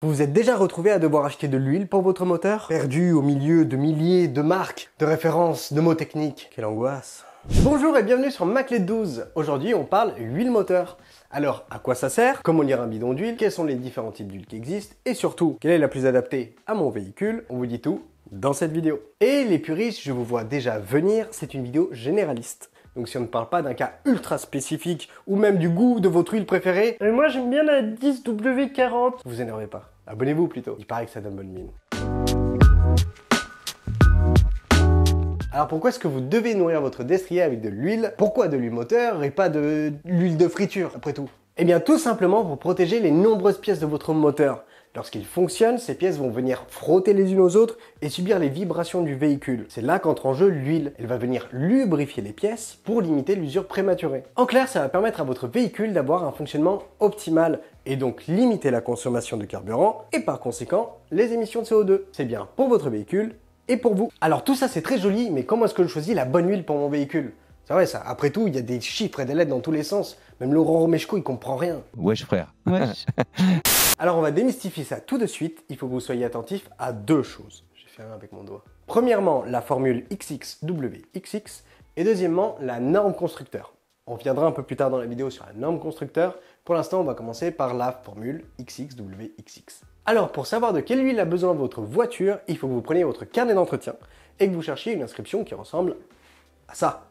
Vous vous êtes déjà retrouvé à devoir acheter de l'huile pour votre moteur? Perdu au milieu de milliers de marques, de références, de mots techniques. Quelle angoisse. Bonjour et bienvenue sur Maclet 12. Aujourd'hui on parle huile moteur. Alors à quoi ça sert? Comment lire un bidon d'huile? Quels sont les différents types d'huile qui existent? Et surtout, quelle est la plus adaptée à mon véhicule? On vous dit tout dans cette vidéo. Et les puristes, je vous vois déjà venir, c'est une vidéo généraliste. Donc si on ne parle pas d'un cas ultra spécifique ou même du goût de votre huile préférée, et moi j'aime bien la 10W40. Vous énervez pas. Abonnez-vous plutôt. Il paraît que ça donne bonne mine. Alors pourquoi est-ce que vous devez nourrir votre destrier avec de l'huile? Pourquoi de l'huile moteur et pas de l'huile de friture après tout? Eh bien tout simplement pour protéger les nombreuses pièces de votre moteur. Lorsqu'il fonctionne, ces pièces vont venir frotter les unes aux autres et subir les vibrations du véhicule. C'est là qu'entre en jeu l'huile. Elle va venir lubrifier les pièces pour limiter l'usure prématurée. En clair, ça va permettre à votre véhicule d'avoir un fonctionnement optimal et donc limiter la consommation de carburant et par conséquent les émissions de CO2. C'est bien pour votre véhicule et pour vous. Alors tout ça c'est très joli, mais comment est-ce que je choisis la bonne huile pour mon véhicule? C'est vrai ça, après tout, il y a des chiffres et des lettres dans tous les sens. Même Laurent Romeshko, il comprend rien. Wesh frère. Wesh. Alors on va démystifier ça tout de suite. Il faut que vous soyez attentif à deux choses. J'ai fait un avec mon doigt. Premièrement, la formule XXWXX et deuxièmement, la norme constructeur. On viendra un peu plus tard dans la vidéo sur la norme constructeur. Pour l'instant, on va commencer par la formule XXWXX. Alors pour savoir de quelle huile a besoin votre voiture, il faut que vous preniez votre carnet d'entretien et que vous cherchiez une inscription qui ressemble à ça.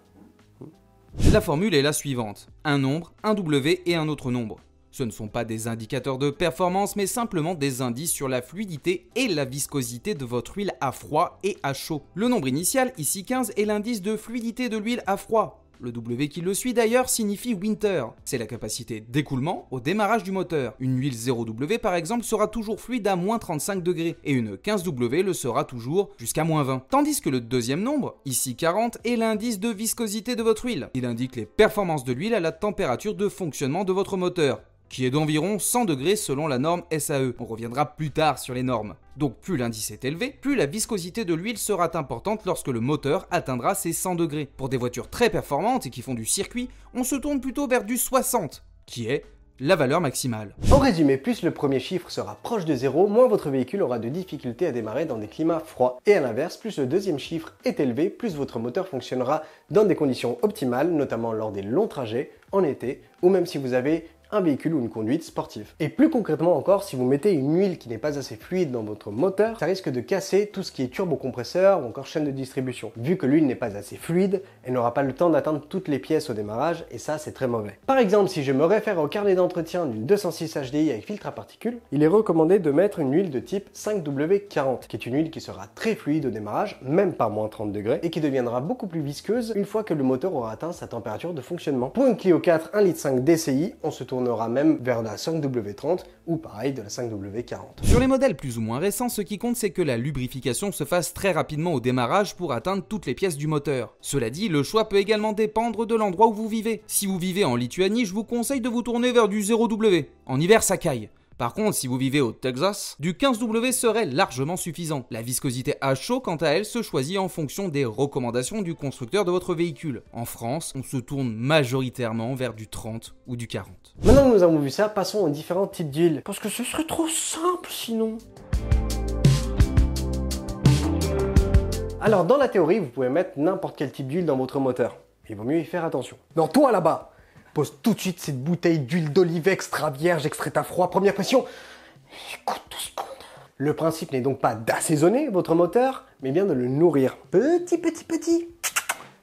La formule est la suivante. Un nombre, un W et un autre nombre. Ce ne sont pas des indicateurs de performance, mais simplement des indices sur la fluidité et la viscosité de votre huile à froid et à chaud. Le nombre initial, ici 15, est l'indice de fluidité de l'huile à froid. Le W qui le suit d'ailleurs signifie winter. C'est la capacité d'écoulement au démarrage du moteur. Une huile 0W par exemple sera toujours fluide à moins 35 degrés et une 15W le sera toujours jusqu'à moins 20. Tandis que le deuxième nombre, ici 40, est l'indice de viscosité de votre huile. Il indique les performances de l'huile à la température de fonctionnement de votre moteur, qui est d'environ 100 degrés selon la norme SAE. On reviendra plus tard sur les normes. Donc plus l'indice est élevé, plus la viscosité de l'huile sera importante lorsque le moteur atteindra ses 100 degrés. Pour des voitures très performantes et qui font du circuit, on se tourne plutôt vers du 60, qui est la valeur maximale. En résumé, plus le premier chiffre sera proche de 0, moins votre véhicule aura de difficultés à démarrer dans des climats froids. Et à l'inverse, plus le deuxième chiffre est élevé, plus votre moteur fonctionnera dans des conditions optimales, notamment lors des longs trajets, en été, ou même si vous avez un véhicule ou une conduite sportive. Et plus concrètement encore, si vous mettez une huile qui n'est pas assez fluide dans votre moteur, ça risque de casser tout ce qui est turbocompresseur ou encore chaîne de distribution. Vu que l'huile n'est pas assez fluide, elle n'aura pas le temps d'atteindre toutes les pièces au démarrage et ça c'est très mauvais. Par exemple, si je me réfère au carnet d'entretien d'une 206 HDI avec filtre à particules, il est recommandé de mettre une huile de type 5W40, qui est une huile qui sera très fluide au démarrage, même par moins 30 degrés, et qui deviendra beaucoup plus visqueuse une fois que le moteur aura atteint sa température de fonctionnement. Pour une Clio 4 1,5 litre DCI, on se tournera même vers la 5W30 ou pareil de la 5W40. Sur les modèles plus ou moins récents, ce qui compte c'est que la lubrification se fasse très rapidement au démarrage pour atteindre toutes les pièces du moteur. Cela dit, le choix peut également dépendre de l'endroit où vous vivez. Si vous vivez en Lituanie, je vous conseille de vous tourner vers du 0W. En hiver, ça caille. Par contre, si vous vivez au Texas, du 15W serait largement suffisant. La viscosité à chaud, quant à elle, se choisit en fonction des recommandations du constructeur de votre véhicule. En France, on se tourne majoritairement vers du 30 ou du 40. Maintenant que nous avons vu ça, passons aux différents types d'huile. Parce que ce serait trop simple sinon. Alors dans la théorie, vous pouvez mettre n'importe quel type d'huile dans votre moteur. Il vaut mieux y faire attention. Non, toi là-bas, pose tout de suite cette bouteille d'huile d'olive extra vierge extraite à froid, première pression. Écoute 2 secondes. Le principe n'est donc pas d'assaisonner votre moteur, mais bien de le nourrir. Petit.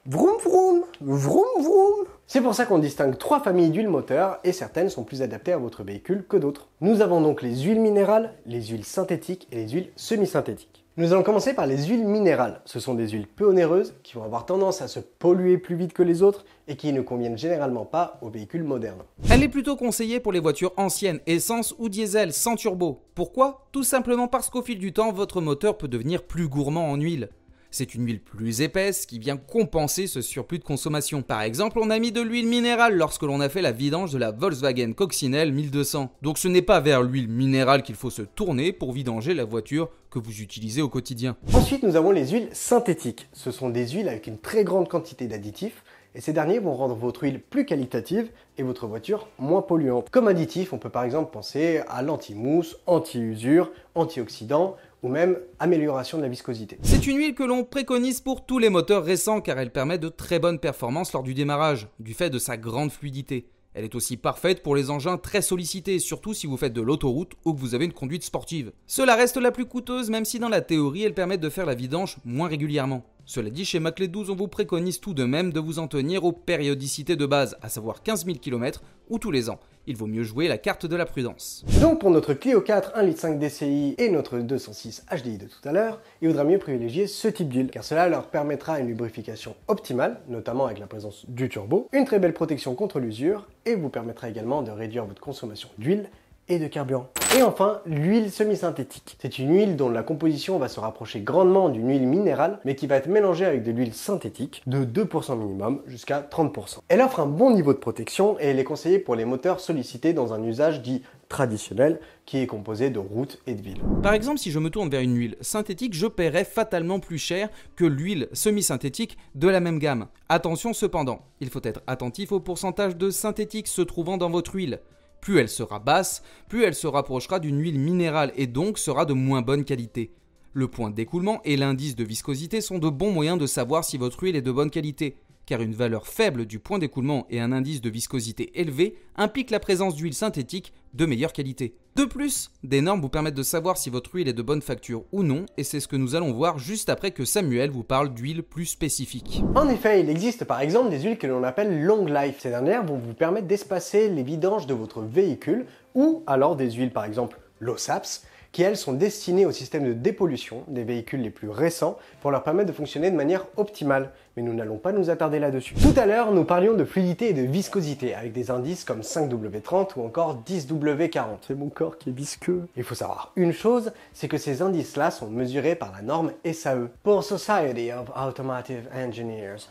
Vroom vroom, vroom vroom. C'est pour ça qu'on distingue 3 familles d'huiles moteur et certaines sont plus adaptées à votre véhicule que d'autres. Nous avons donc les huiles minérales, les huiles synthétiques et les huiles semi-synthétiques. Nous allons commencer par les huiles minérales. Ce sont des huiles peu onéreuses qui vont avoir tendance à se polluer plus vite que les autres et qui ne conviennent généralement pas aux véhicules modernes. Elle est plutôt conseillée pour les voitures anciennes, essence ou diesel, sans turbo. Pourquoi? Tout simplement parce qu'au fil du temps, votre moteur peut devenir plus gourmand en huile. C'est une huile plus épaisse qui vient compenser ce surplus de consommation. Par exemple, on a mis de l'huile minérale lorsque l'on a fait la vidange de la Volkswagen Coccinelle 1200. Donc ce n'est pas vers l'huile minérale qu'il faut se tourner pour vidanger la voiture que vous utilisez au quotidien. Ensuite, nous avons les huiles synthétiques. Ce sont des huiles avec une très grande quantité d'additifs et ces derniers vont rendre votre huile plus qualitative et votre voiture moins polluante. Comme additif, on peut par exemple penser à l'anti-mousse, anti-usure, antioxydant ou même amélioration de la viscosité. C'est une huile que l'on préconise pour tous les moteurs récents car elle permet de très bonnes performances lors du démarrage, du fait de sa grande fluidité. Elle est aussi parfaite pour les engins très sollicités, surtout si vous faites de l'autoroute ou que vous avez une conduite sportive. Cela reste la plus coûteuse, même si dans la théorie, elle permet de faire la vidange moins régulièrement. Cela dit, chez Maclé 12, on vous préconise tout de même de vous en tenir aux périodicités de base, à savoir 15 000 km ou tous les ans. Il vaut mieux jouer la carte de la prudence. Donc pour notre Clio 4 1,5 litre DCI et notre 206 HDI de tout à l'heure, il vaudra mieux privilégier ce type d'huile, car cela leur permettra une lubrification optimale, notamment avec la présence du turbo, une très belle protection contre l'usure, et vous permettra également de réduire votre consommation d'huile et de carburant. Et enfin, l'huile semi-synthétique. C'est une huile dont la composition va se rapprocher grandement d'une huile minérale, mais qui va être mélangée avec de l'huile synthétique de 2% minimum jusqu'à 30%. Elle offre un bon niveau de protection et elle est conseillée pour les moteurs sollicités dans un usage dit traditionnel, qui est composé de route et de ville. Par exemple, si je me tourne vers une huile synthétique, je paierai fatalement plus cher que l'huile semi-synthétique de la même gamme. Attention cependant, il faut être attentif au pourcentage de synthétique se trouvant dans votre huile. Plus elle sera basse, plus elle se rapprochera d'une huile minérale et donc sera de moins bonne qualité. Le point d'écoulement et l'indice de viscosité sont de bons moyens de savoir si votre huile est de bonne qualité, car une valeur faible du point d'écoulement et un indice de viscosité élevé impliquent la présence d'huile synthétique de meilleure qualité. De plus, des normes vous permettent de savoir si votre huile est de bonne facture ou non, et c'est ce que nous allons voir juste après que Samuel vous parle d'huiles plus spécifiques. En effet, il existe par exemple des huiles que l'on appelle long life. Ces dernières vont vous permettre d'espacer les vidanges de votre véhicule, ou alors des huiles par exemple low SAPS, qui elles sont destinées au système de dépollution des véhicules les plus récents pour leur permettre de fonctionner de manière optimale. Mais nous n'allons pas nous attarder là-dessus. Tout à l'heure, nous parlions de fluidité et de viscosité avec des indices comme 5W30 ou encore 10W40. C'est mon corps qui est visqueux. Il faut savoir une chose, c'est que ces indices-là sont mesurés par la norme SAE. Pour Society of Automotive Engineers.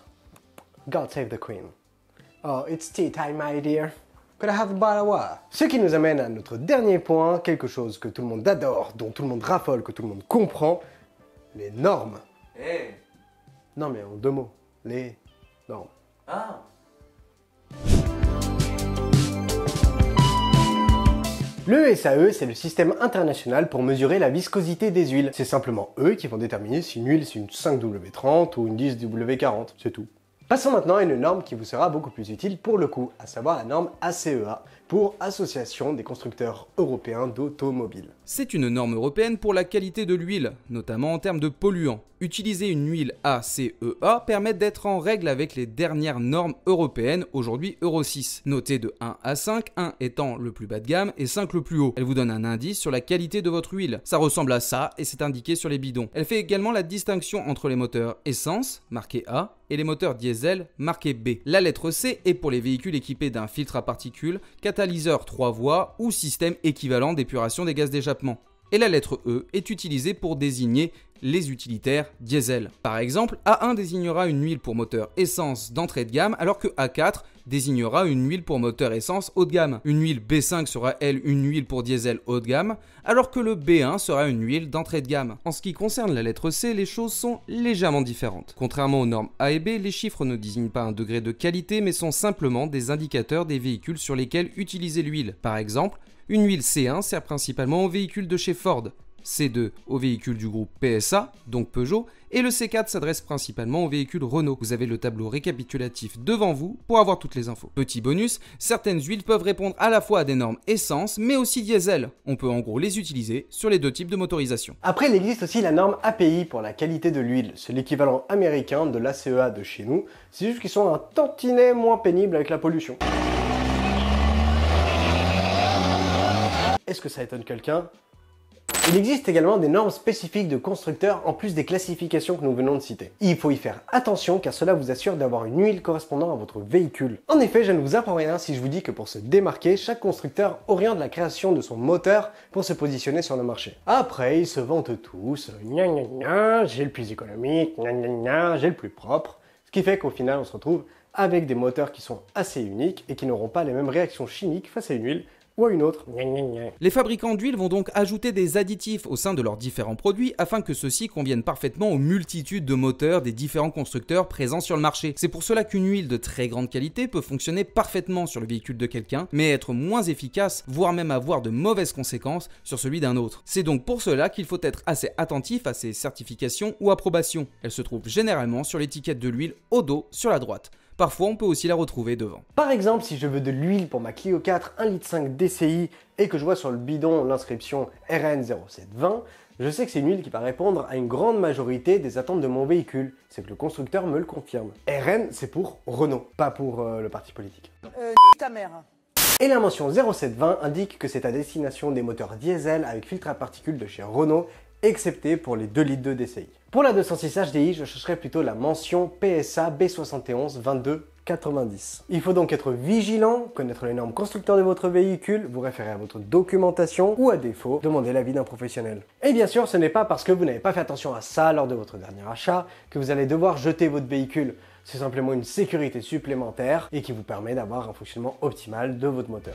God save the Queen. Oh, it's tea time, my dear. Could I have a bottle of water? Ce qui nous amène à notre dernier point, quelque chose que tout le monde adore, dont tout le monde raffole, que tout le monde comprend, les normes. Hey. Non mais en 2 mots, les normes. Ah. Le SAE, c'est le système international pour mesurer la viscosité des huiles. C'est simplement eux qui vont déterminer si une huile c'est une 5W30 ou une 10W40, c'est tout. Passons maintenant à une norme qui vous sera beaucoup plus utile pour le coup, à savoir la norme ACEA, pour Association des constructeurs européens d'automobiles. C'est une norme européenne pour la qualité de l'huile, notamment en termes de polluants. Utiliser une huile ACEA permet d'être en règle avec les dernières normes européennes, aujourd'hui Euro 6, notées de 1 à 5, 1 étant le plus bas de gamme et 5 le plus haut. Elle vous donne un indice sur la qualité de votre huile. Ça ressemble à ça et c'est indiqué sur les bidons. Elle fait également la distinction entre les moteurs essence, marqué A, et les moteurs diesel, marqué B. La lettre C est pour les véhicules équipés d'un filtre à particules, catalyseur 3 voies ou système équivalent d'épuration des gaz d'échappement. Et la lettre E est utilisée pour désigner les utilitaires diesel. Par exemple, A1 désignera une huile pour moteur essence d'entrée de gamme, alors que A4 désignera une huile pour moteur essence haut de gamme. Une huile B5 sera elle une huile pour diesel haut de gamme, alors que le B1 sera une huile d'entrée de gamme. En ce qui concerne la lettre C, les choses sont légèrement différentes. Contrairement aux normes A et B, les chiffres ne désignent pas un degré de qualité, mais sont simplement des indicateurs des véhicules sur lesquels utiliser l'huile. Par exemple, une huile C1 sert principalement aux véhicules de chez Ford, C2 aux véhicules du groupe PSA, donc Peugeot, et le C4 s'adresse principalement aux véhicules Renault. Vous avez le tableau récapitulatif devant vous pour avoir toutes les infos. Petit bonus, certaines huiles peuvent répondre à la fois à des normes essence, mais aussi diesel. On peut en gros les utiliser sur les 2 types de motorisation. Après, il existe aussi la norme API pour la qualité de l'huile. C'est l'équivalent américain de l'ACEA de chez nous. C'est juste qu'ils sont un tantinet moins pénibles avec la pollution. Est-ce que ça étonne quelqu'un ? Il existe également des normes spécifiques de constructeurs en plus des classifications que nous venons de citer. Il faut y faire attention car cela vous assure d'avoir une huile correspondant à votre véhicule. En effet, je ne vous apprends rien si je vous dis que pour se démarquer, chaque constructeur oriente la création de son moteur pour se positionner sur le marché. Après, ils se vantent tous, gna gna gna, j'ai le plus économique, gna gna gna, j'ai le plus propre. Ce qui fait qu'au final, on se retrouve avec des moteurs qui sont assez uniques et qui n'auront pas les mêmes réactions chimiques face à une huile ou à une autre. Les fabricants d'huile vont donc ajouter des additifs au sein de leurs différents produits afin que ceux-ci conviennent parfaitement aux multitudes de moteurs des différents constructeurs présents sur le marché. C'est pour cela qu'une huile de très grande qualité peut fonctionner parfaitement sur le véhicule de quelqu'un, mais être moins efficace, voire même avoir de mauvaises conséquences sur celui d'un autre. C'est donc pour cela qu'il faut être assez attentif à ces certifications ou approbations. Elles se trouvent généralement sur l'étiquette de l'huile au dos sur la droite. Parfois, on peut aussi la retrouver devant. Par exemple, si je veux de l'huile pour ma Clio 4 1,5 litre DCI et que je vois sur le bidon l'inscription RN0720, je sais que c'est une huile qui va répondre à une grande majorité des attentes de mon véhicule. C'est que le constructeur me le confirme. RN, c'est pour Renault, pas pour le parti politique. Ta mère. Et la mention 0720 indique que c'est à destination des moteurs diesel avec filtre à particules de chez Renault, excepté pour les 2 litres de DCI. Pour la 206 HDI, je chercherai plutôt la mention PSA B71 2290. Il faut donc être vigilant, connaître les normes constructeurs de votre véhicule, vous référer à votre documentation ou à défaut, demander l'avis d'un professionnel. Et bien sûr, ce n'est pas parce que vous n'avez pas fait attention à ça lors de votre dernier achat que vous allez devoir jeter votre véhicule. C'est simplement une sécurité supplémentaire et qui vous permet d'avoir un fonctionnement optimal de votre moteur.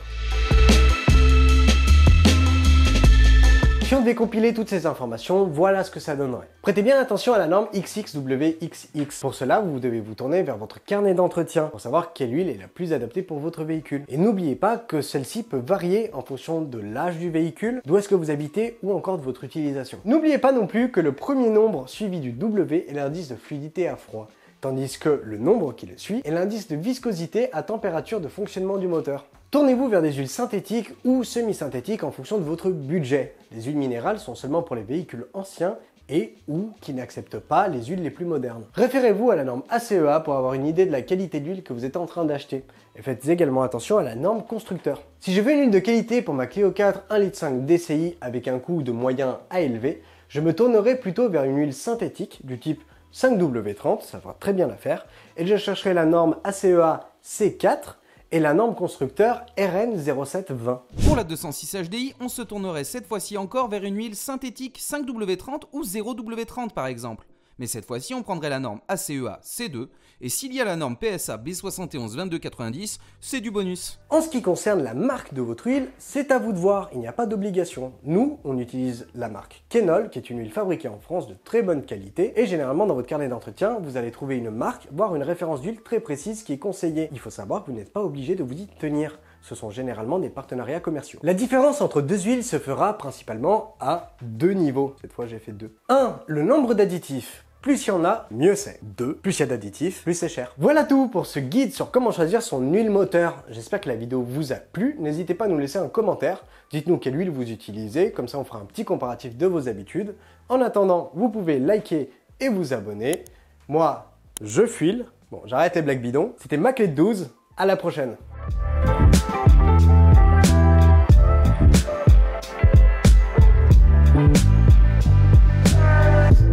Si on décompilait toutes ces informations, voilà ce que ça donnerait. Prêtez bien attention à la norme XXWXX. Pour cela, vous devez vous tourner vers votre carnet d'entretien pour savoir quelle huile est la plus adaptée pour votre véhicule. Et n'oubliez pas que celle-ci peut varier en fonction de l'âge du véhicule, d'où est-ce que vous habitez ou encore de votre utilisation. N'oubliez pas non plus que le premier nombre suivi du W est l'indice de fluidité à froid, tandis que le nombre qui le suit est l'indice de viscosité à température de fonctionnement du moteur. Tournez-vous vers des huiles synthétiques ou semi-synthétiques en fonction de votre budget. Les huiles minérales sont seulement pour les véhicules anciens et ou qui n'acceptent pas les huiles les plus modernes. Référez-vous à la norme ACEA pour avoir une idée de la qualité d'huile que vous êtes en train d'acheter. Et faites également attention à la norme constructeur. Si je veux une huile de qualité pour ma Clio 4 1,5 litre DCI avec un coût de moyen à élevé, je me tournerai plutôt vers une huile synthétique du type 5W30, ça va très bien l'affaire, et je chercherai la norme ACEA C4 et la norme constructeur RN0720. Pour la 206 HDI, on se tournerait cette fois-ci encore vers une huile synthétique 5W30 ou 0W30 par exemple. Mais cette fois-ci, on prendrait la norme ACEA C2, et s'il y a la norme PSA B71 2290, c'est du bonus. En ce qui concerne la marque de votre huile, c'est à vous de voir, il n'y a pas d'obligation. Nous, on utilise la marque Kenol, qui est une huile fabriquée en France de très bonne qualité, et généralement dans votre carnet d'entretien, vous allez trouver une marque, voire une référence d'huile très précise qui est conseillée. Il faut savoir que vous n'êtes pas obligé de vous y tenir. Ce sont généralement des partenariats commerciaux. La différence entre deux huiles se fera principalement à 2 niveaux. Cette fois, j'ai fait 2. 1. Le nombre d'additifs. Plus il y en a, mieux c'est. 2. Plus il y a d'additifs, plus c'est cher. Voilà tout pour ce guide sur comment choisir son huile moteur. J'espère que la vidéo vous a plu. N'hésitez pas à nous laisser un commentaire. Dites-nous quelle huile vous utilisez, comme ça on fera un petit comparatif de vos habitudes. En attendant, vous pouvez liker et vous abonner. Moi, je file. Bon, j'arrête les blagues bidons. C'était ma clé de 12. À la prochaine.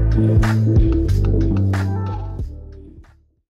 Thank you.